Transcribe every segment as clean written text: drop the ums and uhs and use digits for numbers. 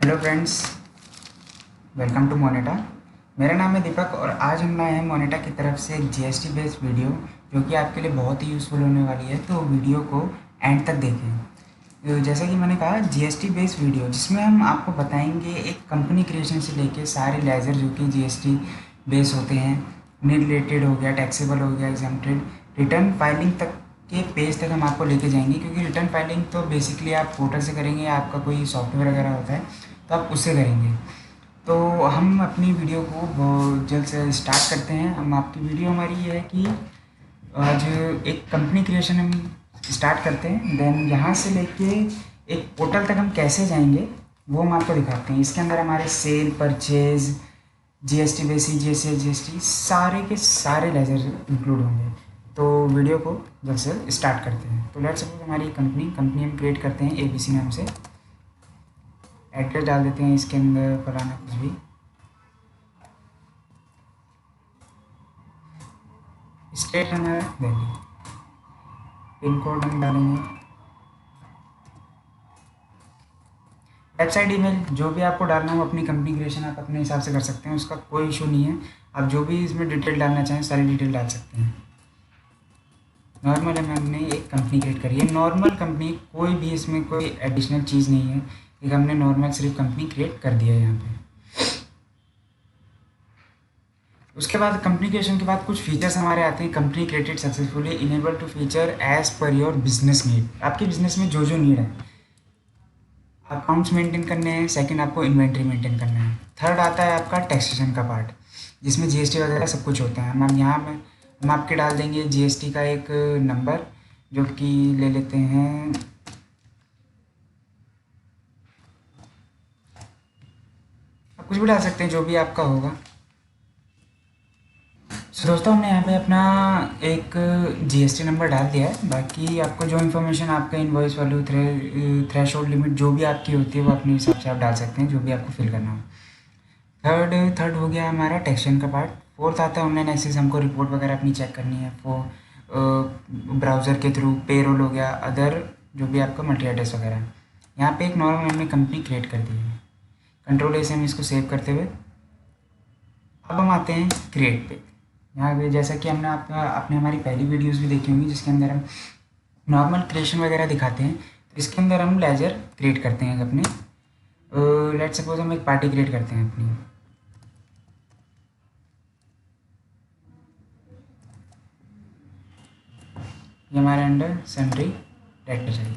Hello friends, welcome to Moneta. मेरा नाम है दीपक और आज हम लाए हैं मोनेटा की तरफ से एक जीएसटी बेस्ड वीडियो जो कि आपके लिए बहुत ही यूज़फुल होने वाली है। तो वीडियो को एंड तक देखें। जैसा कि मैंने कहा, जीएसटी बेस्ड वीडियो जिसमें हम आपको बताएंगे एक कंपनी क्रिएशन से लेके सारे लेजर जो कि जीएसटी बेस होते हैं, उन्हें रिलेटेड हो गया, टैक्सेबल हो गया, एग्जम्प्टेड, रिटर्न फाइलिंग तक के पेज तक हम आपको लेके जाएंगे। क्योंकि रिटर्न फाइलिंग तो बेसिकली आप पोर्टल से करेंगे या आपका कोई सॉफ्टवेयर वगैरह होता है तो आप उससे करेंगे। तो हम अपनी वीडियो को बहुत जल्द से स्टार्ट करते हैं। हम आपकी वीडियो हमारी ये है कि आज एक कंपनी क्रिएशन हम स्टार्ट करते हैं। देन यहाँ से लेके एक पोर्टल तक हम कैसे जाएंगे वो हम आपको दिखाते हैं। इसके अंदर हमारे sale, purchase, GST basic, GST सारे के सारे लेजर इंक्लूड होंगे। तो वीडियो को जल्द से स्टार्ट करते हैं। तो लेट्स सपोज हमारी कंपनी हम क्रिएट करते हैं एबीसी नाम से। एड्रेस डाल देते हैं इसके अंदर, फलाना कुछ भी। स्टेट हमारा दिल्ली, पिन कोड हम डालेंगे, वेबसाइट, ईमेल, जो भी आपको डालना हो अपनी कंपनी क्रिएशन आप अपने हिसाब से कर सकते हैं, उसका कोई इशू नहीं है। आप जो भी इसमें डिटेल डालना चाहें सारी डिटेल डाल सकते हैं। नॉर्मल हमने एक कंपनी क्रिएट करी है, नॉर्मल कंपनी, कोई भी इसमें कोई एडिशनल चीज़ नहीं है। एक हमने नॉर्मल सिर्फ कंपनी क्रिएट कर दिया है यहाँ पे। उसके बाद कंपनी क्रिएशन के बाद कुछ फीचर्स हमारे आते हैं। Company created successfully, enable to feature as per your business need. आपके बिजनेस में जो जो नीड है, अकाउंट्स मेंटेन करने हैं। सेकंड, आपको इन्वेंट्री मेंटेन करना है। थर्ड आता है आपका टैक्सेशन का पार्ट, जिसमें जीएसटी वगैरह सब कुछ होता है। हम यहाँ में हम आपके डाल देंगे जीएसटी का एक नंबर, जो कि ले लेते हैं, आप कुछ भी डाल सकते हैं जो भी आपका होगा। तो दोस्तों, हमने यहाँ पे अपना एक जीएसटी नंबर डाल दिया है। बाकी आपको जो इन्फॉर्मेशन, आपका इनवॉइस वैल्यू, थ्रेशोल्ड लिमिट जो भी आपकी होती है वो अपने हिसाब से आप डाल सकते हैं, जो भी आपको फिल करना हो। थर्ड हो गया हमारा टैक्सेशन का पार्ट। फोर्थ आता है ऑनलाइन एक्सेस, हमको रिपोर्ट वगैरह अपनी चेक करनी है ब्राउज़र के थ्रू। पेरोल हो गया, अदर जो भी आपका मटेरियल वगैरह। यहाँ पे एक नॉर्मल हमने कंपनी क्रिएट कर दी है। कंट्रोल ए से हम इसको सेव करते हुए अब हम आते हैं क्रिएट पे। यहाँ पे जैसा कि हमने आपने हमारी पहली वीडियोस भी देखी होंगी जिसके अंदर हम नॉर्मल क्रिएशन वगैरह दिखाते हैं। तो इसके अंदर हम लेजर क्रिएट करते हैं अपने। लेट सपोज हम एक पार्टी क्रिएट करते हैं अपनी। ये हमारे अंडर सन्ड्री डायरेक्टर चाहिए।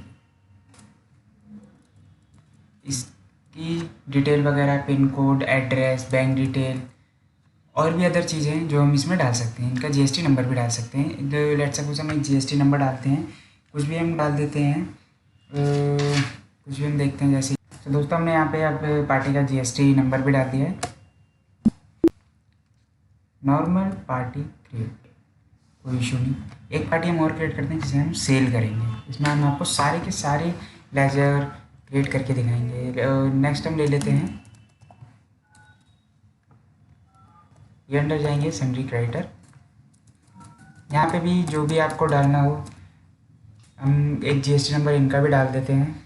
इसकी डिटेल वगैरह, pin code, address, bank detail और भी अदर चीज़ें हैं जो हम इसमें डाल सकते हैं। इनका जीएसटी नंबर भी डाल सकते हैं। लेट सपोज हम एक जीएसटी नंबर डालते हैं, कुछ भी हम डाल देते हैं, कुछ भी हम देखते हैं जैसे। तो दोस्तों, हमने यहाँ पे अब पार्टी का जीएसटी नंबर भी डाल दिया है। नॉर्मल पार्टी क्रिएट, कोई इशू नहीं। एक पार्टी हम और क्रिएट करते हैं जिसे हम सेल करेंगे। इसमें हम आपको सारे के सारे लेजर क्रिएट करके दिखाएंगे। नेक्स्ट हम ले लेते हैं, ये अंडर जाएंगे सन्ड्री क्रेडिटर। यहाँ पे भी जो भी आपको डालना हो, हम एक जीएसटी नंबर इनका भी डाल देते हैं।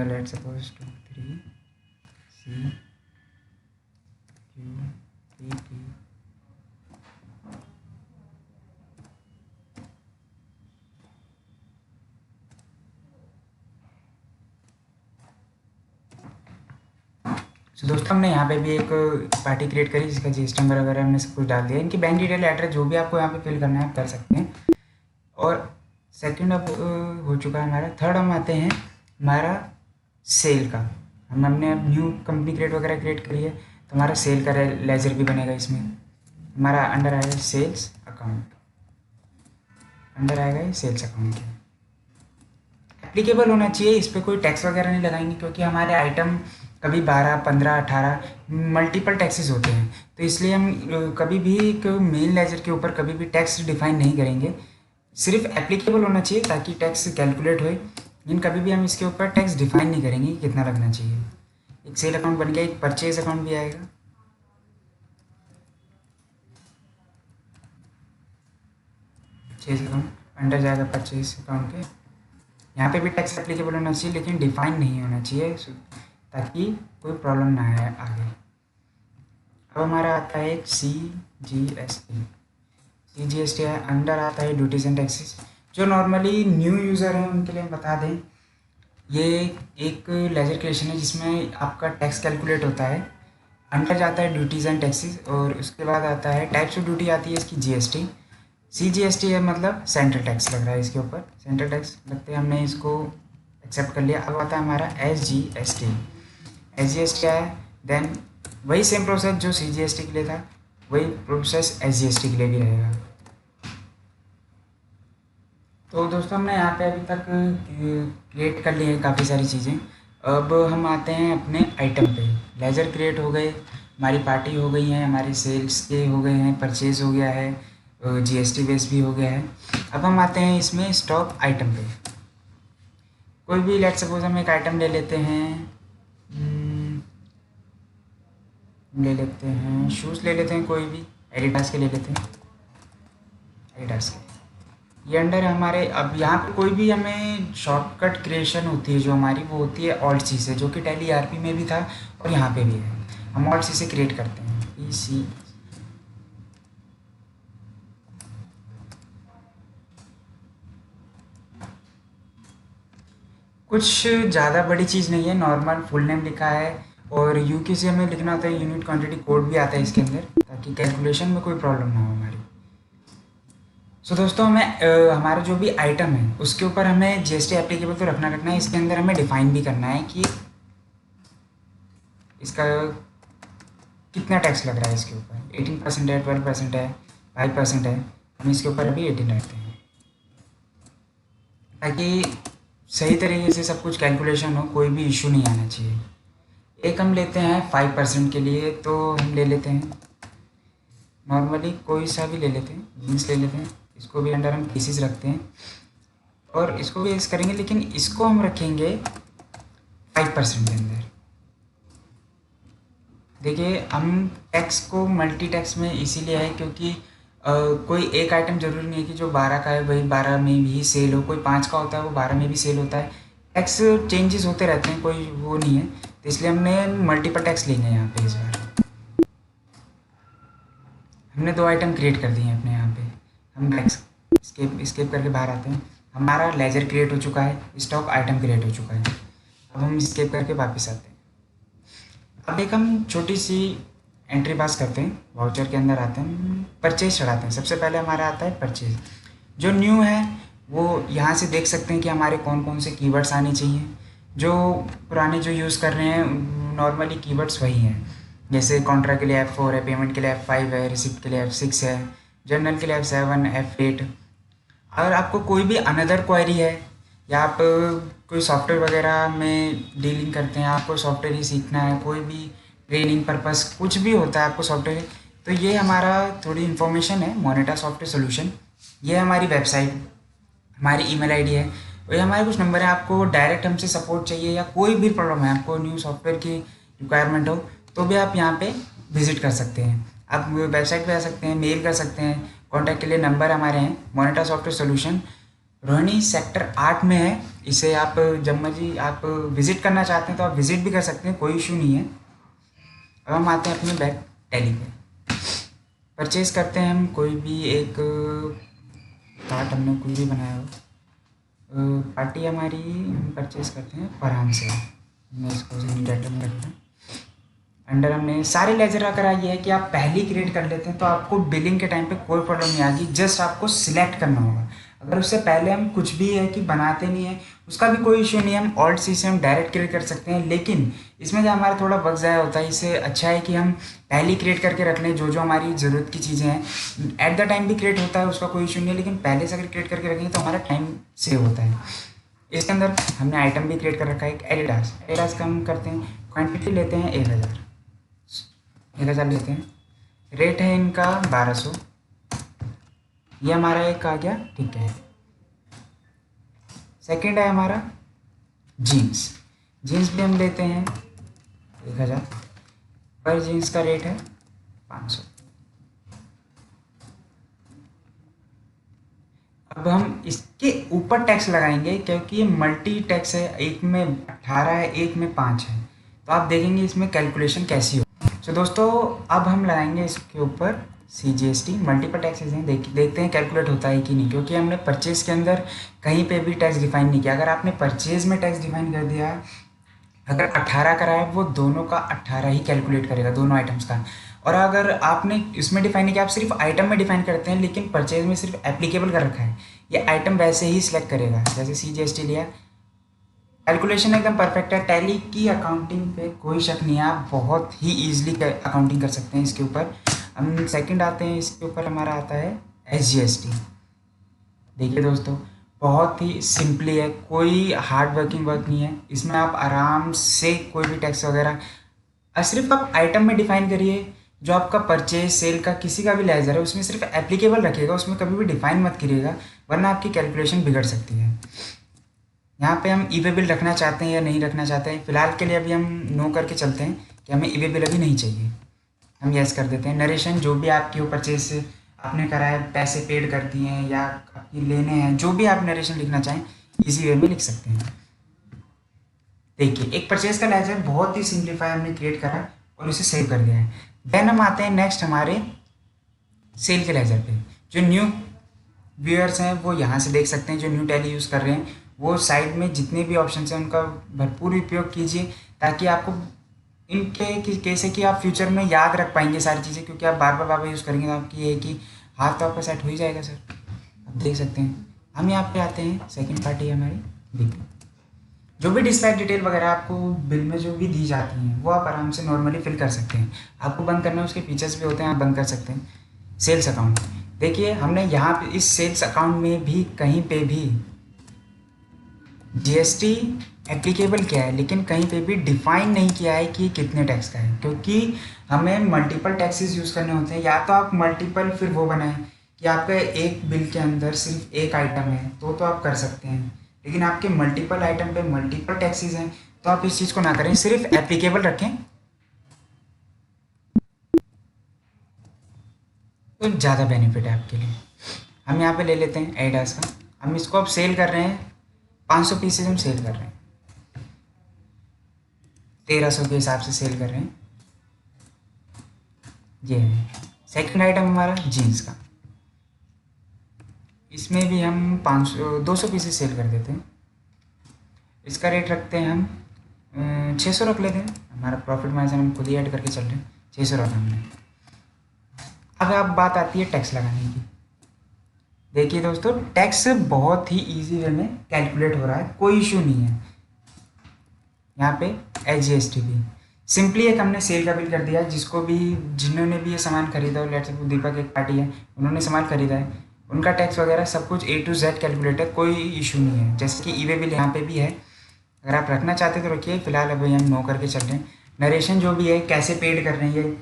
Let suppose 23CQPT। तो दोस्तों, हमने यहाँ पे भी एक पार्टी क्रिएट करी जिसका जीएसटी नंबर वगैरह हमने सब कुछ डाल दिया। इनकी बैंक डिटेल, एड्रेस, जो भी आपको यहाँ पे फिल करना है आप कर सकते हैं। और सेकंड अब हो चुका है हमारा। थर्ड हम आते हैं हमारा सेल का। हमने अब न्यू कंपनी क्रिएट वगैरह क्रिएट करी है तो हमारा सेल का लेजर भी बनेगा। इसमें हमारा अंडर आएगा सेल्स अकाउंट, अंडर आएगा ये सेल्स अकाउंट के। एप्लीकेबल होना चाहिए, इस पर कोई टैक्स वगैरह नहीं लगाएंगे क्योंकि हमारे आइटम कभी 12, 15, 18 मल्टीपल टैक्सेस होते हैं। तो इसलिए हम कभी भी एक मेन लेजर के ऊपर कभी भी टैक्स डिफाइन नहीं करेंगे। सिर्फ एप्लीकेबल होना चाहिए ताकि टैक्स कैलकुलेट होए, लेकिन कभी भी हम इसके ऊपर टैक्स डिफाइन नहीं करेंगे कि कितना लगना चाहिए। एक सेल अकाउंट बन गया, एक परचेज अकाउंट भी आएगा। परचेज अकाउंट अंडर जाएगा परचेज अकाउंट के। यहाँ पे भी टैक्स एप्लीकेबल होना चाहिए लेकिन डिफाइन नहीं होना चाहिए। ताकि कोई प्रॉब्लम ना आए आगे। अब हमारा आता है एक CGST है, अंडर आता है ड्यूटीज एंड टैक्सेस। जो नॉर्मली न्यू यूज़र हैं उनके लिए हम बता दें, ये एक लेजर क्रिएशन है जिसमें आपका टैक्स कैलकुलेट होता है। अंडर जाता है ड्यूटीज़ एंड टैक्सेस और उसके बाद आता है टाइप्स ऑफ ड्यूटी आती है इसकी GST। CGST है मतलब सेंट्रल टैक्स लग रहा है इसके ऊपर, सेंट्रल टैक्स लगते हैं, हमने इसको एक्सेप्ट कर लिया। अब आता है हमारा SGST। SGST क्या है, देन वही सेम प्रोसेस जो CGST के लिए था वही प्रोसेस SGST के लिए भी रहेगा। तो दोस्तों हमने यहाँ पे अभी तक क्रिएट कर लिए हैं काफ़ी सारी चीज़ें। अब हम आते हैं अपने आइटम पे। लेजर क्रिएट हो गए, हमारी पार्टी हो गई है, हमारे सेल्स के हो गए हैं, परचेज हो गया है, GST बेस भी हो गया है। अब हम आते हैं इसमें स्टॉक आइटम पे। कोई भी लेट सपोज हम एक आइटम ले लेते हैं, शूज़ ले लेते हैं, कोई भी एडिडास के ले लेते हैं, एडिडास के। ये अंडर हमारे, अब यहाँ पे कोई भी हमें शॉर्टकट क्रिएशन होती है जो हमारी, वो होती है ऑल्ट सी से, जो कि टैली ERP में भी था और यहाँ पे भी है। हम ऑल्ट सी से क्रिएट करते हैं, EC। कुछ ज़्यादा बड़ी चीज़ नहीं है, नॉर्मल फुल नेम लिखा है और UQ से हमें लिखना होता है, यूनिट क्वांटिटी कोड भी आता है इसके अंदर, ताकि कैलकुलेशन में कोई प्रॉब्लम ना हो हमारी। सो दोस्तों हमें हमारा जो भी आइटम है उसके ऊपर हमें GST एप्लीकेबल तो रखना है। इसके अंदर हमें डिफाइन भी करना है कि इसका कितना टैक्स लग रहा है इसके ऊपर। 18% है, 12% है, 5% है। हम इसके ऊपर अभी 18 रखते हैं ताकि सही तरीके से सब कुछ कैलकुलेशन हो, कोई भी इशू नहीं आना चाहिए। एक हम लेते हैं 5% के लिए, तो हम ले लेते हैं नॉर्मली कोई सा भी ले लेते हैं, जीन्स ले लेते हैं। इसको भी अंडर हम पीसीस रखते हैं और इसको भी ऐसे करेंगे, लेकिन इसको हम रखेंगे 5% के अंदर। देखिए हम टैक्स को मल्टी टैक्स में इसीलिए है क्योंकि कोई एक आइटम ज़रूरी नहीं है कि जो 12 का है वही 12 में भी सेल हो, कोई 5 का होता है वो 12 में भी सेल होता है। टैक्स चेंजेस होते रहते हैं, कोई वो नहीं है, तो इसलिए हमने मल्टीपल टैक्स लेंगे यहाँ पे। इस बार हमने 2 आइटम क्रिएट कर दिए हैं अपने यहाँ पे। हम टैक्स स्केप करके बाहर आते हैं। हमारा लेजर क्रिएट हो चुका है, स्टॉक आइटम क्रिएट हो चुका है। अब हम स्केप करके वापस आते हैं। अब एक हम छोटी सी एंट्री पास करते हैं, वाउचर के अंदर आते हैं, परचेज चढ़ाते हैं। सबसे पहले हमारा आता है परचेज। जो न्यू है वो यहाँ से देख सकते हैं कि हमारे कौन कौन से कीवर्ड्स आने चाहिए। जो पुराने जो यूज़ कर रहे हैं नॉर्मली कीवर्ड्स वही हैं, जैसे कॉन्ट्रैक्ट के लिए F4 है, पेमेंट के लिए F5 है, रिसिप्ट के लिए F6 है, जर्नल के लिए F7, F8। अगर आपको कोई भी अनदर क्वेरी है या आप कोई सॉफ्टवेयर वगैरह में डीलिंग करते हैं, आपको सॉफ्टवेयर ही सीखना है, कोई भी ट्रेनिंग पर्पस कुछ भी होता है आपको सॉफ्टवेयर, तो ये हमारा थोड़ी इन्फॉर्मेशन है मोनेटा सॉफ्टवेयर सोल्यूशन। ये हमारी वेबसाइट, हमारी ईमेल आईडी है और ये हमारे कुछ नंबर है। आपको डायरेक्ट हमसे सपोर्ट चाहिए या कोई भी प्रॉब्लम है, आपको न्यू सॉफ्टवेयर की रिक्वायरमेंट हो, तो भी आप यहाँ पे विजिट कर सकते हैं। आप वेबसाइट पे आ सकते हैं, मेल कर सकते हैं। कॉन्टैक्ट के लिए नंबर हमारे हैं, Moneta software solution Rohini sector 8 में है। इसे आप जब मर्जी आप विज़िट करना चाहते हैं तो आप विज़िट भी कर सकते हैं, कोई इशू नहीं है। अब हम आते हैं अपने बैक टैली पे। परचेज़ करते हैं हम कोई भी एक कार्ट, हमने कोई भी बनाया हो, पार्टी हमारी हम परचेज़ करते हैं फरहान से। मैं इसको डाटा में रखता हूँ। अंडर हमने सारे लेजर अगर ये है कि आप पहले क्रिएट कर लेते हैं तो आपको बिलिंग के टाइम पे कोई प्रॉब्लम नहीं आएगी। जस्ट आपको सिलेक्ट करना होगा। अगर उससे पहले हम कुछ भी है कि बनाते नहीं है उसका भी कोई इशू नहीं है, हम ऑल्ट सी से हम डायरेक्ट क्रिएट कर सकते हैं। लेकिन इसमें जो हमारा थोड़ा वक्त ज़ाया होता है, इससे अच्छा है कि हम पहले ही क्रिएट करके रख लें जो जो हमारी ज़रूरत की चीज़ें हैं। एट द टाइम भी क्रिएट होता है, उसका कोई इशू नहीं है, लेकिन पहले से अगर क्रिएट करके रखेंगे तो हमारा टाइम सेव होता है। इसके अंदर हमने आइटम भी क्रिएट कर रखा है, एक एडिडास का हम करते हैं। क्वान्टिटी लेते हैं 1000 लेते हैं। रेट है इनका 1200। ये हमारा एक आ गया, ठीक है। सेकंड है हमारा जीन्स भी हम लेते हैं 1000 पर। जीन्स का रेट है 500। अब हम इसके ऊपर टैक्स लगाएंगे क्योंकि ये मल्टी टैक्स है, एक में 18 है, एक में 5 है, तो आप देखेंगे इसमें कैलकुलेशन कैसी हो। तो दोस्तों अब हम लगाएंगे इसके ऊपर CGST। मल्टीपल टैक्सेस हैं, देखते हैं कैलकुलेट होता है कि नहीं, क्योंकि हमने परचेज के अंदर कहीं पे भी टैक्स डिफाइन नहीं किया। अगर आपने परचेज में टैक्स डिफाइन कर दिया, अगर 18 करा है, वो दोनों का 18 ही कैलकुलेट करेगा, दोनों आइटम्स का। और अगर आपने इसमें डिफाइन नहीं किया, आप सिर्फ आइटम में डिफाइन करते हैं लेकिन परचेज में सिर्फ एप्लीकेबल कर रखा है, ये आइटम वैसे ही सिलेक्ट करेगा। जैसे CGST लिया, कैलकुलेशन एकदम परफेक्ट है। टैली की अकाउंटिंग पे कोई शक नहीं है, आप बहुत ही ईजिली अकाउंटिंग कर सकते हैं इसके ऊपर। हम सेकंड आते हैं, इसके ऊपर हमारा आता है SGST। देखिए दोस्तों, बहुत ही सिंपली है, कोई हार्ड वर्किंग वर्क नहीं है इसमें। आप आराम से कोई भी टैक्स वगैरह सिर्फ आप आइटम में डिफाइन करिए। जो आपका परचेज सेल का किसी का भी लेजर है उसमें सिर्फ एप्लीकेबल रखिएगा, उसमें कभी भी डिफाइन मत करिएगा, वरना आपकी कैलकुलेशन बिगड़ सकती है। यहाँ पे हम ई वे बिल रखना चाहते हैं या नहीं रखना चाहते हैं, फिलहाल के लिए अभी हम नो करके चलते हैं कि हमें ई वे बिल अभी नहीं चाहिए, हम यस कर देते हैं। नरेशन जो भी आपकी वो परचेज आपने करा है, पैसे पेड कर दिए हैं या आपकी लेने हैं, जो भी आप नरेशन लिखना चाहें इजी वे में लिख सकते हैं। देखिए एक परचेज का लेजर बहुत ही सिंप्लीफाई हमने क्रिएट करा और उसे सेव कर दिया है। देन हम आते हैं नेक्स्ट हमारे सेल के लेजर पे। जो न्यू व्यूअर्स हैं वो यहाँ से देख सकते हैं, जो न्यू टैली यूज़ कर रहे हैं वो साइड में जितने भी ऑप्शन हैं उनका भरपूर उपयोग कीजिए, ताकि आपको इनके कैसे कि आप फ्यूचर में याद रख पाएंगे सारी चीज़ें, क्योंकि आप बार बार यूज़ करेंगे तो आपकी ये है कि हाथ तो आपका सेट हो ही जाएगा सर। आप देख सकते हैं। हम यहाँ पे आते हैं, सेकंड पार्टी है हमारी बिल। जो भी डिस्पैच डिटेल वगैरह आपको बिल में जो भी दी जाती हैं वो आप आराम से नॉर्मली फिल कर सकते हैं। आपको बंद करना है, उसके फीचर्स भी होते हैं, आप बंद कर सकते हैं। सेल्स अकाउंट, देखिए हमने यहाँ पे इस सेल्स अकाउंट में भी कहीं पे भी GST एप्लीकेबल किया है, लेकिन कहीं पे भी डिफाइन नहीं किया है कि कितने टैक्स का है, क्योंकि हमें मल्टीपल टैक्सेस यूज़ करने होते हैं। या तो आप मल्टीपल फिर वो बनाएं कि आपका एक बिल के अंदर सिर्फ एक आइटम है तो आप कर सकते हैं, लेकिन आपके मल्टीपल आइटम पे मल्टीपल टैक्सेस हैं तो आप इस चीज़ को ना करें, सिर्फ एप्लीकेबल रखें तो ज़्यादा बेनिफिट है आपके लिए। हम यहाँ पे ले लेते हैं एडिडास का। हम इसको अब सेल कर रहे हैं, 500 पीसेज हम सेल कर रहे हैं, 1300 के हिसाब से सेल कर रहे हैं। ये है सेकंड आइटम हमारा जीन्स का, इसमें भी हम 200 पीसेज सेल कर देते हैं। इसका रेट रखते हैं हम 600 रख लेते हैं, हमारा प्रॉफिट मार्जिन हम खुद ही ऐड करके चल रहे हैं, 600 रखा हमने। अब बात आती है टैक्स लगाने की। देखिए दोस्तों, टैक्स बहुत ही इजी वे में कैलकुलेट हो रहा है, कोई इशू नहीं है। यहाँ पे SGST भी सिंपली एक हमने सेल का बिल कर दिया है, जिन्होंने भी ये सामान खरीदा हो, लेट्स सपोज दीपक एक पार्टी है, उन्होंने सामान खरीदा है, उनका टैक्स वगैरह सब कुछ A to Z कैलकुलेट है, कोई इशू नहीं है। जैसे कि ई वे बिल यहाँ पे भी है, अगर आप रखना चाहते तो रखिए, फिलहाल अभी हम नो करके चल रहे हैं। नरेशन जो भी है, कैसे पेड कर रहे हैं, ये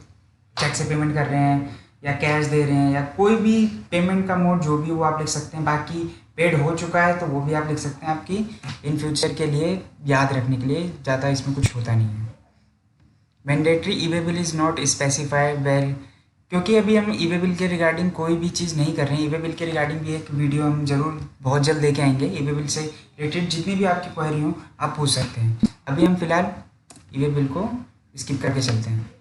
चेक से पेमेंट कर रहे हैं या कैश दे रहे हैं या कोई भी पेमेंट का मोड जो भी वो आप लिख सकते हैं। बाकी पेड हो चुका है तो वो भी आप लिख सकते हैं, आपकी इन फ्यूचर के लिए याद रखने के लिए, ज़्यादा इसमें कुछ होता नहीं है। Mandatory E way bill is not specified well, क्योंकि अभी हम ई वे बिल के रिगार्डिंग कोई भी चीज़ नहीं कर रहे हैं। ई वे बिल के रिगार्डिंग भी एक वीडियो हम जरूर बहुत जल्द लेके आएंगे। ई वे बिल से रिलेटेड जितनी भी आपकी क्वेरी हो आप पूछ सकते हैं। अभी हम फिलहाल ई वे बिल को स्किप करके चलते हैं।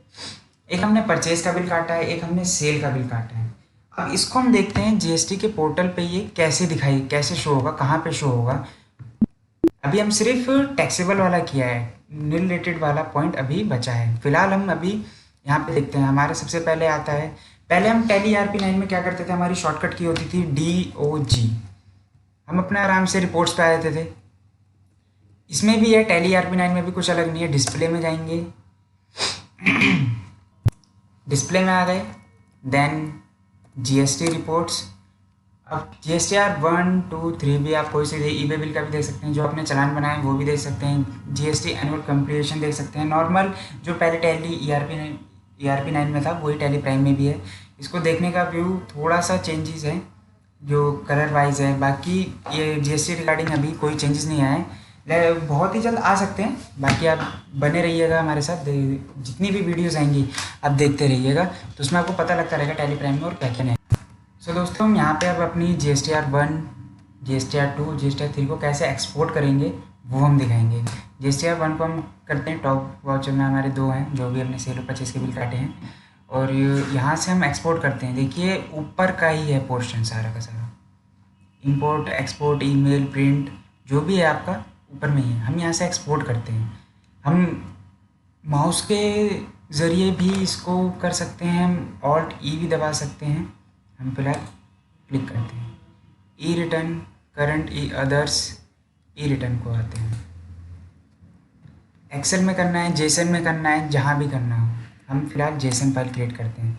एक हमने परचेज का बिल काटा है, एक हमने सेल का बिल काटा है। अब इसको हम देखते हैं GST के पोर्टल पे ये कैसे शो होगा, कहाँ पे शो होगा। अभी हम सिर्फ टैक्सेबल वाला किया है, रिलेटेड वाला पॉइंट अभी बचा है। फिलहाल हम अभी यहाँ पे देखते हैं। हमारे सबसे पहले आता है, पहले हम टैली ERP9 में क्या करते थे, हमारी शॉर्टकट की होती थी DOG, हम अपने आराम से रिपोर्ट्स पे आ जाते थे। इसमें भी है, टैली ERP9 में भी कुछ अलग नहीं है। डिस्प्ले में जाएंगे, डिस्प्ले में आ गए, देन GST रिपोर्ट्स। अब GSTR 1, 2, 3 भी आप कोई से ई वे बिल का भी देख सकते हैं, जो आपने चालान बनाए वो भी देख सकते हैं। GST एनुअल कंप्लीशन देख सकते हैं। नॉर्मल जो पहले टैली ERP9 में था वही टैली प्राइम में भी है। इसको देखने का व्यू थोड़ा सा चेंजेस है जो कलर वाइज है, बाकी ये GST रिगार्डिंग अभी कोई चेंजेस नहीं आए, बहुत ही जल्द आ सकते हैं। बाकी आप बने रहिएगा हमारे साथ, जितनी भी वीडियोस आएंगी आप देखते रहिएगा, तो उसमें आपको पता लगता रहेगा टैली प्राइम में और क्या क्या नहीं। सो दोस्तों, हम यहाँ पे अब अपनी GSTR 1, GSTR 2, GSTR 3 को कैसे एक्सपोर्ट करेंगे वो हम दिखाएंगे। GSTR 1 को हम करते हैं, टॉप वाउचर में हमारे 2 हैं जो भी हमने सेल और परचेज के बिल काटे हैं, और यहाँ से हम एक्सपोर्ट करते हैं। देखिए ऊपर का ही है पोर्शन सारा का सारा, इंपोर्ट एक्सपोर्ट ईमेल प्रिंट जो भी है आपका ऊपर में ही है। हम यहाँ से एक्सपोर्ट करते हैं। हम माउस के ज़रिए भी इसको कर सकते हैं, हम ऑल्ट ई भी दबा सकते हैं। हम फिलहाल क्लिक करते हैं ई रिटर्न, करंट ई अदर्स, ई रिटर्न को आते हैं। एक्सेल में करना है, जेसन में करना है, जहाँ भी करना हो। हम फिलहाल जेसन फाइल क्रिएट करते हैं।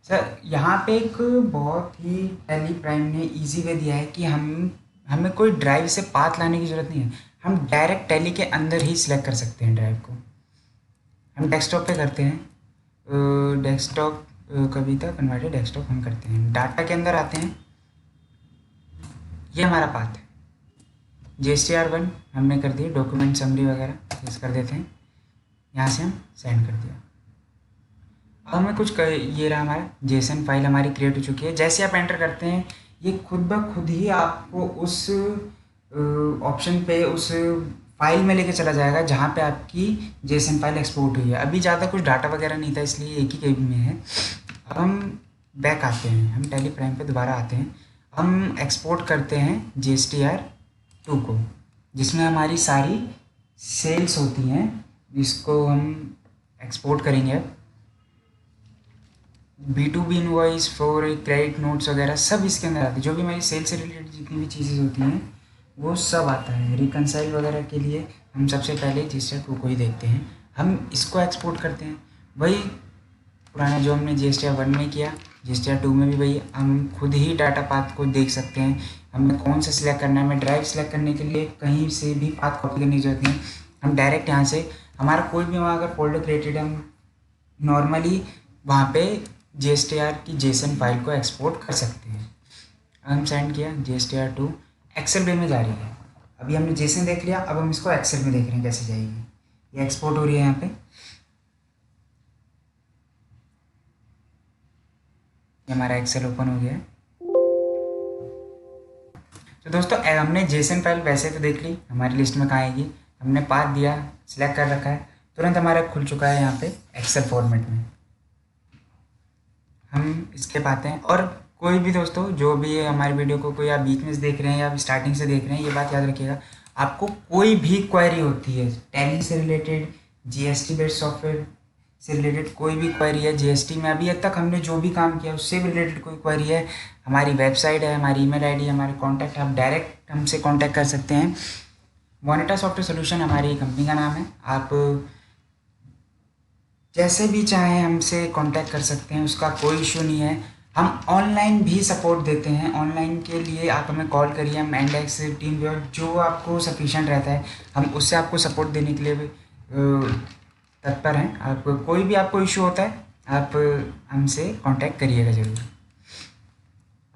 सर यहाँ पे एक बहुत ही टैली प्राइम ने इजी वे दिया है कि हमें कोई ड्राइव से पाथ लाने की ज़रूरत नहीं है। हम डायरेक्ट टैली के अंदर ही सिलेक्ट कर सकते हैं ड्राइव को। हम डेस्कटॉप पे करते हैं, डेस्कटॉप कविता कन्वर्टेड डेस्कटॉप हम करते हैं, डाटा के अंदर आते हैं। ये हमारा पाथ है। GSTR1 हमने कर दिया, डॉक्यूमेंट समरी वगैरह इस कर देते हैं। यहाँ से हम सेंड कर दिया। अब हमें ये रहा हमारा जेसन फाइल हमारी क्रिएट हो चुकी है। जैसे आप एंटर करते हैं ये खुद ब खुद ही आपको उस ऑप्शन पे उस फाइल में लेके चला जाएगा जहाँ पे आपकी जेसन फाइल एक्सपोर्ट हुई है। अभी ज़्यादा कुछ डाटा वगैरह नहीं था इसलिए एक ही केबी में है। अब हम बैक आते हैं, हम टैली प्राइम पे दोबारा आते हैं। हम एक्सपोर्ट करते हैं GSTR2 को, जिसमें हमारी सारी सेल्स होती हैं, जिसको हम एक्सपोर्ट करेंगे। अब B2B invoice for credit notes वगैरह सब इसके अंदर आते हैं। जो भी हमारी सेल से रिलेटेड जितनी भी चीज़ें होती हैं वो सब आता है। रिकनसाइल वगैरह के लिए हम सबसे पहले GSTR2 को ही देखते हैं। हम इसको एक्सपोर्ट करते हैं, वही पुराना जो हमने GSTR1 में किया, GSTR2 में भी वही। हम खुद ही डाटा पाथ को देख सकते हैं, हमें कौन सा सिलेक्ट करना है। हमें ड्राइव सिलेक्ट करने के लिए कहीं से भी पाथ कॉपी करने की जरूरत नहीं। हम डायरेक्ट यहाँ से हमारा कोई भी वहाँ अगर फोल्डर क्रिएटेड है, हम नॉर्मली वहाँ पे GSTR की जेसन फाइल को एक्सपोर्ट कर सकते हैं। हम सेंड किया, GSTR2 एक्सेल वे में जा रही है। अभी हमने जेसन देख लिया, अब हम इसको एक्सेल में देख रहे हैं कैसे जाएगी। ये एक्सपोर्ट हो रही है यहाँ पे, हमारा एक्सेल ओपन हो गया है। तो दोस्तों हमने जेसन फाइल वैसे तो देख ली, हमारी लिस्ट में कहाँ आएगी। हमने पाथ दिया, सिलेक्ट कर रखा है, तुरंत हमारा खुल चुका है यहाँ पे एक्सेल फॉर्मेट में। हम इसके पाते हैं। और कोई भी दोस्तों जो भी हमारी वीडियो को कोई आप बीच में से देख रहे हैं या स्टार्टिंग से देख रहे हैं, ये बात याद रखिएगा, आपको कोई भी क्वेरी होती है टैली से रिलेटेड, GST बेस्ड सॉफ्टवेयर से रिलेटेड कोई भी क्वेरी है, GST में अभी तक हमने जो भी काम किया उससे भी रिलेटेड कोई क्वेरी है, हमारी वेबसाइट है, हमारी ईमेल आईडी, हमारे कॉन्टैक्ट, आप डायरेक्ट हमसे कॉन्टैक्ट कर सकते हैं। मोनेटा सॉफ्टवेयर सोल्यूशन हमारी कंपनी का नाम है। आप जैसे भी चाहें हमसे कांटेक्ट कर सकते हैं, उसका कोई इशू नहीं है। हम ऑनलाइन भी सपोर्ट देते हैं। ऑनलाइन के लिए आप हमें कॉल करिए, हम एंडेक्स टीम व्यूअर जो आपको सफिशिएंट रहता है हम उससे आपको सपोर्ट देने के लिए भी तत्पर हैं। आप कोई भी आपको इशू होता है आप हमसे कांटेक्ट करिएगा ज़रूर।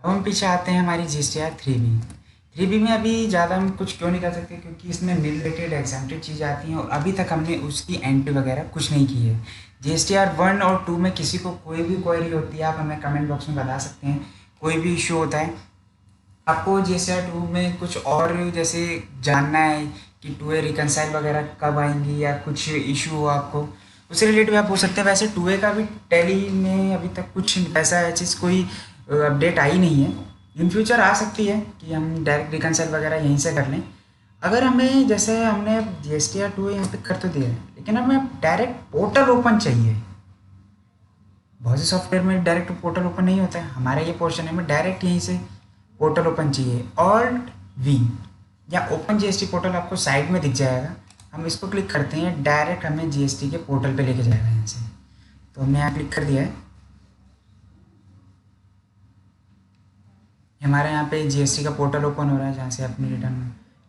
अब हम पीछे आते हैं हमारी GSTR3B में। अभी ज़्यादा हम कुछ क्यों नहीं कर सकते, क्योंकि इसमें मिल रिलेटेड एग्जाम्प्टेड चीज़ें आती हैं और अभी तक हमने उसकी एंट्री वगैरह कुछ नहीं की है। GSTR1 और 2 में किसी को कोई भी क्वेरी होती है आप हमें कमेंट बॉक्स में बता सकते हैं। कोई भी इशू होता है, आपको GSTR2 में कुछ और जैसे जानना है कि 2A रिकनसाइल वगैरह कब आएंगी या कुछ इशू हो आपको, उससे रिलेटेड आप हो सकते हैं। वैसे 2A का भी टैली में अभी तक कुछ ऐसा चीज़ कोई अपडेट आई नहीं है। इन फ्यूचर आ सकती है कि हम डायरेक्ट रिकनसाइल वगैरह यहीं से कर लें। अगर हमें जैसे हमने GSTR2 यहाँ पे कर तो दिया है, लेकिन हमें डायरेक्ट पोर्टल ओपन चाहिए। बहुत से सॉफ्टवेयर में डायरेक्ट पोर्टल ओपन नहीं होता है, हमारा ये पोर्शन है, हमें डायरेक्ट यहीं से पोर्टल ओपन चाहिए। ऑल्ट V या ओपन GST पोर्टल आपको साइड में दिख जाएगा, हम इसको क्लिक करते हैं, डायरेक्ट हमें GST के पोर्टल पे लेके जाएगा यहाँ से। तो हमने यहाँ क्लिक कर दिया है, हमारे यहाँ पे GST का पोर्टल ओपन हो रहा है, जहाँ से अपनी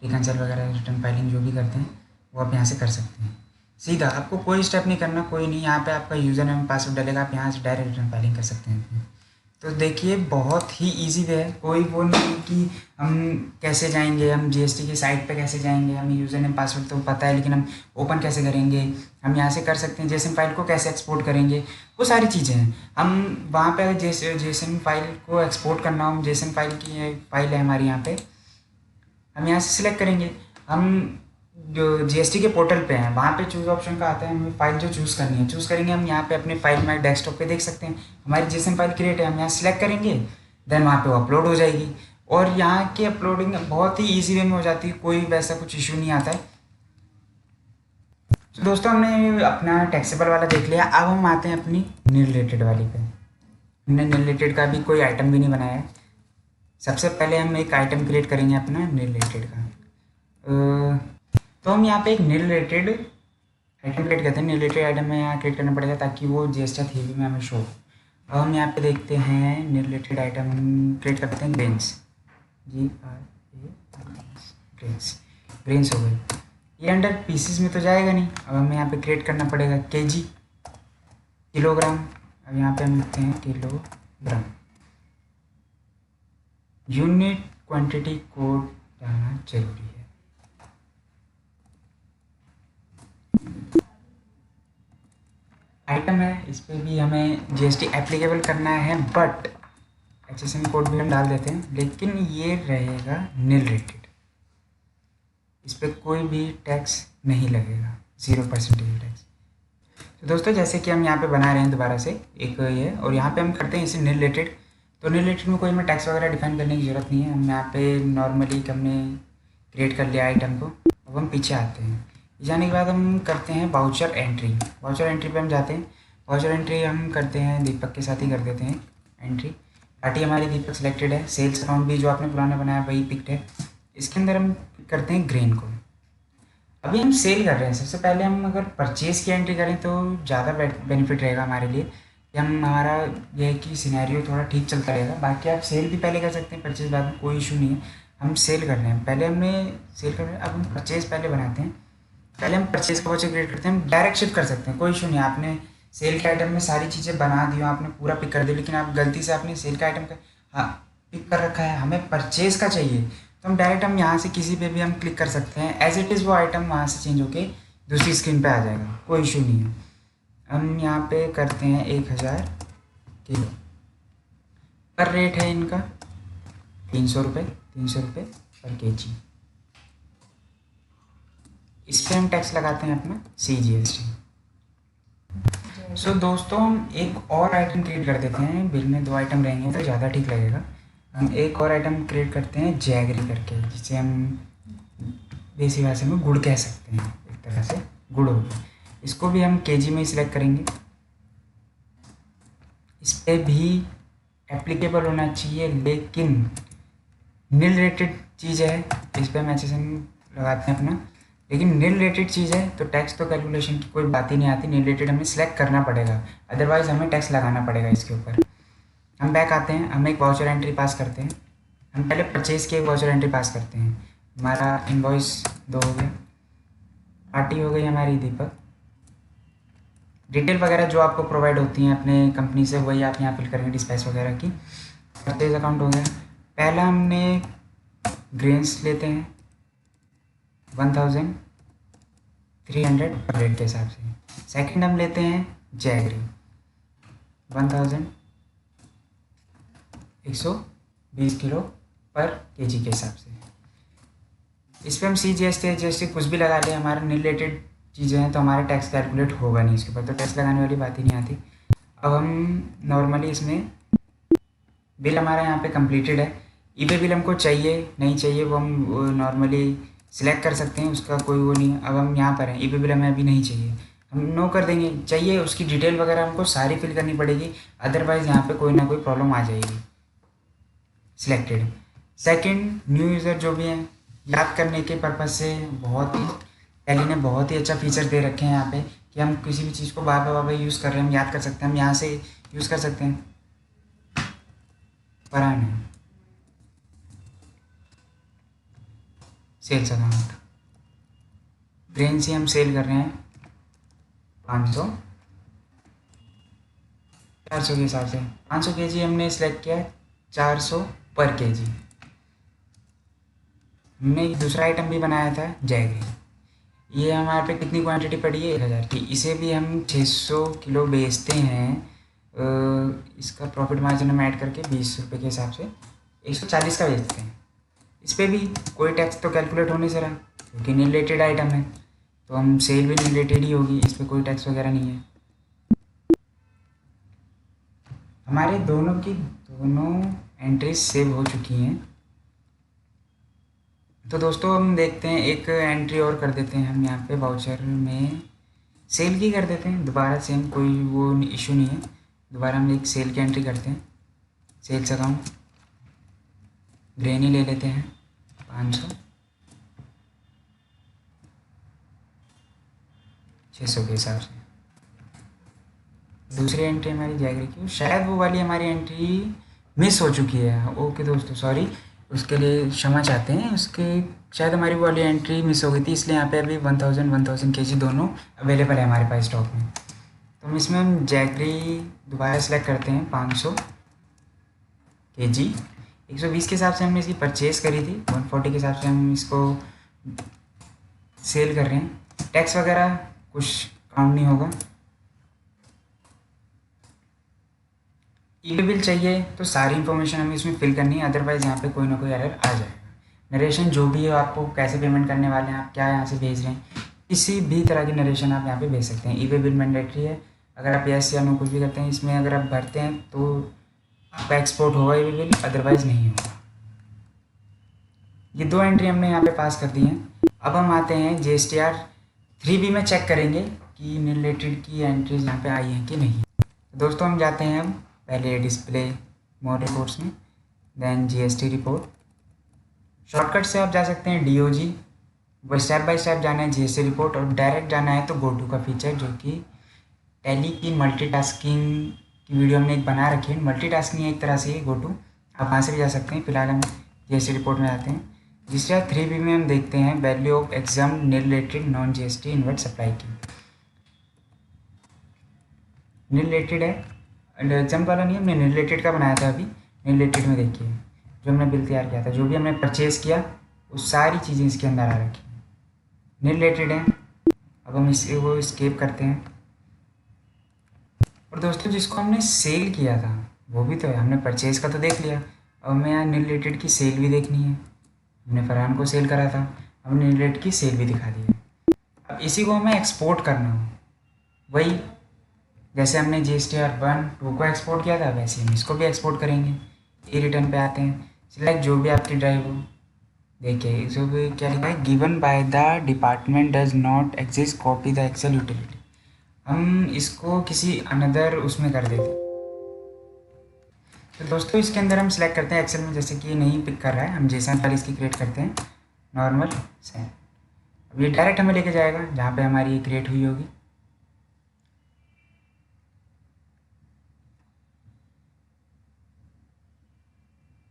रिकनसाइल वगैरह रिटर्न फाइलिंग जो भी करते हैं वो आप यहाँ से कर सकते हैं। सीधा आपको कोई स्टेप नहीं करना, कोई नहीं। यहाँ पे आपका यूज़र नेम पासवर्ड डलेगा, आप यहाँ से डायरेक्ट रिटर्न फाइलिंग कर सकते हैं। तो देखिए बहुत ही इजी वे है, कोई वो नहीं कि हम कैसे जाएंगे, हम GST की साइट पे कैसे जाएंगे, हमें यूज़र नेम पासवर्ड तो पता है लेकिन हम ओपन कैसे करेंगे, हम यहाँ से कर सकते हैं। जेसन फाइल को कैसे एक्सपोर्ट करेंगे, वो सारी चीज़ें हैं। हम वहाँ पे जेसन फाइल को एक्सपोर्ट करना हो, जेसन फाइल की फाइल है हमारी यहाँ पे, हम यहाँ से सिलेक्ट करेंगे। हम जो जीएसटी के पोर्टल पे हैं वहाँ पे चूज़ ऑप्शन का आता है, हमें फाइल जो चूज़ करनी है चूज़ करेंगे हम। यहाँ पे अपनी फाइल हमारे डेस्कटॉप पे देख सकते हैं, हमारी जेसन फाइल क्रिएट है, हम यहाँ सिलेक्ट करेंगे, देन वहाँ पे वो अपलोड हो जाएगी। और यहाँ की अपलोडिंग बहुत ही ईजी वे में हो जाती है, कोई वैसा कुछ इशू नहीं आता है। तो दोस्तों हमने अपना टैक्सेबल वाला देख लिया, अब हम आते हैं अपनी न्यू रिलेटेड वाली पे। हमने न्यू रिलेटेड का भी कोई आइटम भी नहीं बनाया है। सबसे पहले हम एक आइटम क्रिएट करेंगे अपना न्यू रिलेटेड का। तो हम यहाँ पे एक न्यू रिलेटेड आइटम क्रिएट करते हैं। न्यू रिलेटेड आइटम में यहाँ क्रिएट करना पड़ेगा ताकि वो जीएसटी थीबी में हमें शो हो। अब हम यहाँ पे देखते हैं न्यू रिलेटेड आइटम हम क्रिएट करते हैं ग्रेन्स, ग्रेन्स। ग्रेन्स हो गई, ये अंडर पीसीस में तो जाएगा नहीं। अब हमें यहाँ पे क्रिएट करना पड़ेगा केजी, किलोग्राम। अब यहाँ पे हम लिखते हैं किलोग्राम। यूनिट क्वांटिटी कोड जाना जरूरी है। आइटम है, इस पर भी हमें जीएसटी एप्लीकेबल करना है, बट HSN कोड भी हम डाल देते हैं, लेकिन ये रहेगा नील रेटेड, इस पर कोई भी टैक्स नहीं लगेगा, 0% टैक्स। तो दोस्तों जैसे कि हम यहाँ पे बना रहे हैं दोबारा से एक ये, और यहाँ पे हम करते हैं इसे नील रेटेड। तो नील रेटेड में कोई हमें टैक्स वगैरह डिफाइन करने की ज़रूरत नहीं है। हम यहाँ पे नॉर्मली हमने क्रिएट कर लिया आइटम को। अब हम पीछे आते हैं, जाने के बाद हम करते हैं वाउचर एंट्री। वाउचर एंट्री पे हम जाते हैं, वाउचर एंट्री हम करते हैं दीपक के साथ ही कर देते हैं एंट्री। पार्टी हमारी दीपक सिलेक्टेड है, सेल्स अकाउंट भी जो आपने पुराना बनाया वही पिक्ड है। इसके अंदर हम करते हैं ग्रेन को। अभी हम सेल कर रहे हैं, सबसे पहले हम अगर परचेज़ की एंट्री करें तो ज़्यादा बेनिफिट रहेगा हमारे लिए, कि हम हमारा यह है कि सिनेरियो थोड़ा ठीक चलता रहेगा। बाकी आप सेल भी पहले कर सकते हैं, परचेज़ बाद में, कोई इशू नहीं है। हम सेल कर रहे हैं, पहले हमने सेल कर रहे हैं, अब हम परचेज़ पहले बनाते हैं। पहले हम परचेज का वाउचर क्रिएट करते हैं, हम डायरेक्ट शिफ्ट कर सकते हैं, कोई इशू नहीं है। आपने सेल के आइटम में सारी चीज़ें बना दी हो, आपने पूरा पिक कर दिया, लेकिन आप गलती से आपने सेल का आइटम का हाँ पिक कर रखा है, हमें परचेज़ का चाहिए, तो हम डायरेक्ट हम यहाँ से किसी पे भी हम क्लिक कर सकते हैं, एज इट इज़ वो आइटम वहाँ से चेंज होके दूसरी स्क्रीन पे आ जाएगा, कोई इशू नहीं है। हम यहाँ पे करते हैं 1000 किलो, पर रेट है इनका 300 रुपये, 300 रुपये पर केजी। इस पर हम टैक्स लगाते हैं अपना CGST। सो दोस्तों हम एक और आइटम क्रिएट कर देते हैं, बिल में 2 आइटम रहेंगे तो ज़्यादा ठीक लगेगा। हम एक और आइटम क्रिएट करते हैं जैगरी करके, जिसे हम देसी भाषा में गुड़ कह सकते हैं, एक तरह से गुड़ हो गया। इसको भी हम केजी में ही सिलेक्ट करेंगे। इस पर भी एप्लीकेबल होना चाहिए, लेकिन नील रेटेड चीज़ है, इस पर हम HSN लगाते हैं अपना। लेकिन नील रेटेड चीज़ है तो टैक्स तो कैलकुलेशन की कोई बात ही नहीं आती, नील रेटेड हमें सिलेक्ट करना पड़ेगा, अदरवाइज़ हमें टैक्स लगाना पड़ेगा इसके ऊपर। हम बैक आते हैं, हम एक वाउचर एंट्री पास करते हैं। हम पहले परचेज़ की एक वाउचर एंट्री पास करते हैं। हमारा इनवॉइस 2 हो गया, पार्टी हो गई हमारी दीपक। डिटेल वगैरह जो आपको प्रोवाइड होती हैं अपने कंपनी से वही आप यहाँ फिल करेंगे, डिस्पैच वगैरह की। परचेज अकाउंट हो गया। पहला हमने ग्रेन्स लेते हैं 1300 पर रेट के हिसाब से। सेकंड हम लेते हैं जैगरी 1120 किलो पर केजी के हिसाब से। इस पर हम CGST कुछ भी लगा लें, हमारे रिलेटेड चीज़ें हैं तो हमारा टैक्स कैलकुलेट होगा नहीं इसके ऊपर, तो टैक्स लगाने वाली बात ही नहीं आती। अब हम नॉर्मली इसमें बिल हमारा यहाँ पे कंप्लीटेड है। eBay बिल हमको चाहिए नहीं चाहिए वो हम नॉर्मली सिलेक्ट कर सकते हैं, उसका कोई वो नहीं है। अब हम यहाँ पर हैं, eBay बिल हमें अभी नहीं चाहिए, हम नो कर देंगे। चाहिए उसकी डिटेल वगैरह हमको सारी फिल करनी पड़ेगी, अदरवाइज़ यहाँ पे कोई ना कोई प्रॉब्लम आ जाएगी। सिलेक्टेड। सेकंड, न्यू यूज़र जो भी हैं, याद करने के पर्पज़ से बहुत ही टैली ने बहुत ही अच्छा फीचर दे रखे हैं यहाँ पे, कि हम किसी भी चीज़ को बार बार यूज़ कर रहे हैं हम याद कर सकते हैं, हम यहाँ से यूज़ कर सकते हैं। परान सेल्स अकाउंट, ग्रेन से हम सेल कर रहे हैं 500 400 के हिसाब से। 500 केजी हमने सिलेक्ट किया है, 400 पर केजी। हमने एक दूसरा आइटम भी बनाया था जैगरी, ये हमारे पे कितनी क्वांटिटी पड़ी है 1000 की, इसे भी हम 600 किलो बेचते हैं। इसका प्रॉफिट मार्जिन हम ऐड करके 20 रुपये के हिसाब से 140 का बेचते हैं। इस पर भी कोई टैक्स तो कैलकुलेट हो नहीं रहा, क्योंकि रिलेटेड आइटम है तो हम सेल भी रिलेटेड ही होगी, इस पर कोई टैक्स वगैरह नहीं है। हमारे दोनों की दोनों एंट्रीज सेव हो चुकी हैं। तो दोस्तों हम देखते हैं, एक एंट्री और कर देते हैं हम यहाँ पे वाउचर में, सेल की कर देते हैं दोबारा, सेम कोई वो इशू नहीं है। दोबारा हम एक सेल की एंट्री करते हैं, सेल्स अकाउंट ग्रेनी ले लेते हैं 500, 600 के हिसाब से। दूसरी एंट्री हमारी जैगरी की, शायद वो वाली हमारी एंट्री मिस हो चुकी है। ओके दोस्तों, सॉरी, उसके लिए क्षमा चाहते हैं। उसके शायद हमारी वो वाली एंट्री मिस हो गई थी, इसलिए यहाँ पे अभी 1000 kg दोनों अवेलेबल है हमारे पास स्टॉक में। तो हम इसमें हम जैगरी दोबारा सेलेक्ट करते हैं 500 kg। 120 के हिसाब से हमने इसकी परचेज़ करी थी, 140 के हिसाब से हम इसको सेल कर रहे हैं। टैक्स वगैरह कुछ काउंट नहीं होगा। ई बिल चाहिए तो सारी इन्फॉर्मेशन हमें इसमें फिल करनी है, अदरवाइज़ यहाँ पे कोई ना कोई एरर आ जाएगा। नरेशन जो भी है, आपको कैसे पेमेंट करने वाले हैं, आप क्या यहाँ से भेज रहे हैं, किसी भी तरह की नरेशन आप यहाँ पे भेज सकते हैं। ई बिल मैंडेटरी है, अगर आप यस या नो कुछ भी करते हैं इसमें, अगर आप भरते हैं तो आपका एक्सपोर्ट होगा ई बिल, अदरवाइज़ नहीं होगा। ये 2 एंट्री हमने यहाँ पे पास कर दी हैं। अब हम आते हैं GSTR 3B में चेक करेंगे कि रिलेटेड की एंट्रीज यहाँ पे आई हैं कि नहीं। तो दोस्तों हम जाते हैं, हम पहले डिस्प्ले मोर रिपोर्ट्स में, देन GST रिपोर्ट। शॉर्टकट से आप जा सकते हैं DOG, वो स्टेप बाय स्टेप जाना है GST रिपोर्ट, और डायरेक्ट जाना है तो GoTo का फीचर, जो कि टैली की मल्टीटास्किंग की वीडियो हमने एक बना रखी है। मल्टीटास्किंग एक तरह से ही GoTo, आप वहाँ से भी जा सकते हैं। फिलहाल हम GST रिपोर्ट में आते हैं। GSTR 3B में हम देखते हैं value of exam related non GST inward supply की। रिलेटेड है, एग्जाम वाला नहीं, हमने रिलेटेड का बनाया था अभी। रिलेटेड में देखिए जो हमने बिल तैयार किया था, जो भी हमने परचेज़ किया वो सारी चीज़ें इसके अंदर आ रखी हैं, रिलेटेड है। अब हम इसे वो स्केप करते हैं। और दोस्तों जिसको हमने सेल किया था वो भी तो है, हमने परचेज़ का तो देख लिया, अब हमें यहाँ रिलेटेड की सेल भी देखनी है। हमने फरहान को सेल करा था, हमने रिलेटेड की सेल भी दिखा दी है। अब इसी को हमें एक्सपोर्ट करना हो, वही जैसे हमने GSTR 1, 2 को एक्सपोर्ट किया था, वैसे हम इसको भी एक्सपोर्ट करेंगे। ये रिटर्न पे आते हैं, सिलेक्ट जो भी आपकी ड्राइव हो। देखिए जो भी क्या लिखा है, given by the department does not exist, copy the Excel utility. हम इसको किसी अनदर उसमें कर देते हैं। तो दोस्तों इसके अंदर हम सिलेक्ट करते हैं एक्सेल में, जैसे कि ये नहीं पिक कर रहा है, हम जेसन फाइल इसकी क्रिएट करते हैं नॉर्मल से। अब ये डायरेक्ट हमें लेके जाएगा जहाँ पे हमारी ये क्रिएट हुई होगी।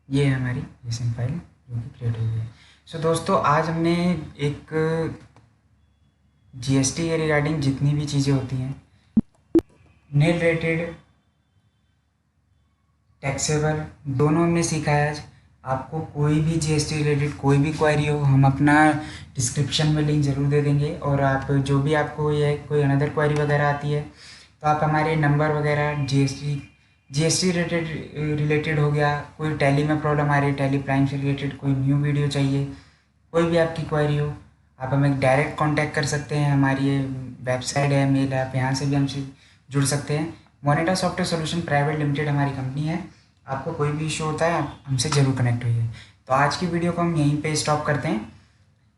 ये है हमारी जेसन फाइल जो कि क्रिएट हुई है। सो दोस्तों आज हमने एक GST के रिगार्डिंग जितनी भी चीज़ें होती हैं, नेल रेटेड, टैक्सेबल, दोनों हमने सीखा है आज। आपको कोई भी GST रिलेटेड कोई भी क्वेरी हो, हम अपना डिस्क्रिप्शन में लिंक ज़रूर दे देंगे। और आप जो भी आपको ये कोई अनदर क्वेरी वगैरह आती है तो आप हमारे नंबर वगैरह GST रिलेटेड हो गया, कोई टैली में प्रॉब्लम आ रही है, टैली प्राइम से रिलेटेड कोई न्यू वीडियो चाहिए, कोई भी आपकी क्वेरी हो, आप हमें डायरेक्ट कांटेक्ट कर सकते हैं। हमारी ये वेबसाइट है, मेल है, आप यहाँ से भी हमसे जुड़ सकते हैं। Moneta software solution private limited हमारी कंपनी है। आपको कोई भी इशू होता है आप हमसे ज़रूर कनेक्ट होइए। तो आज की वीडियो को हम यहीं पे स्टॉप करते हैं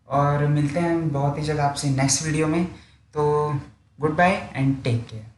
और मिलते हैं बहुत ही जल्द आपसे नेक्स्ट वीडियो में। तो goodbye and take care.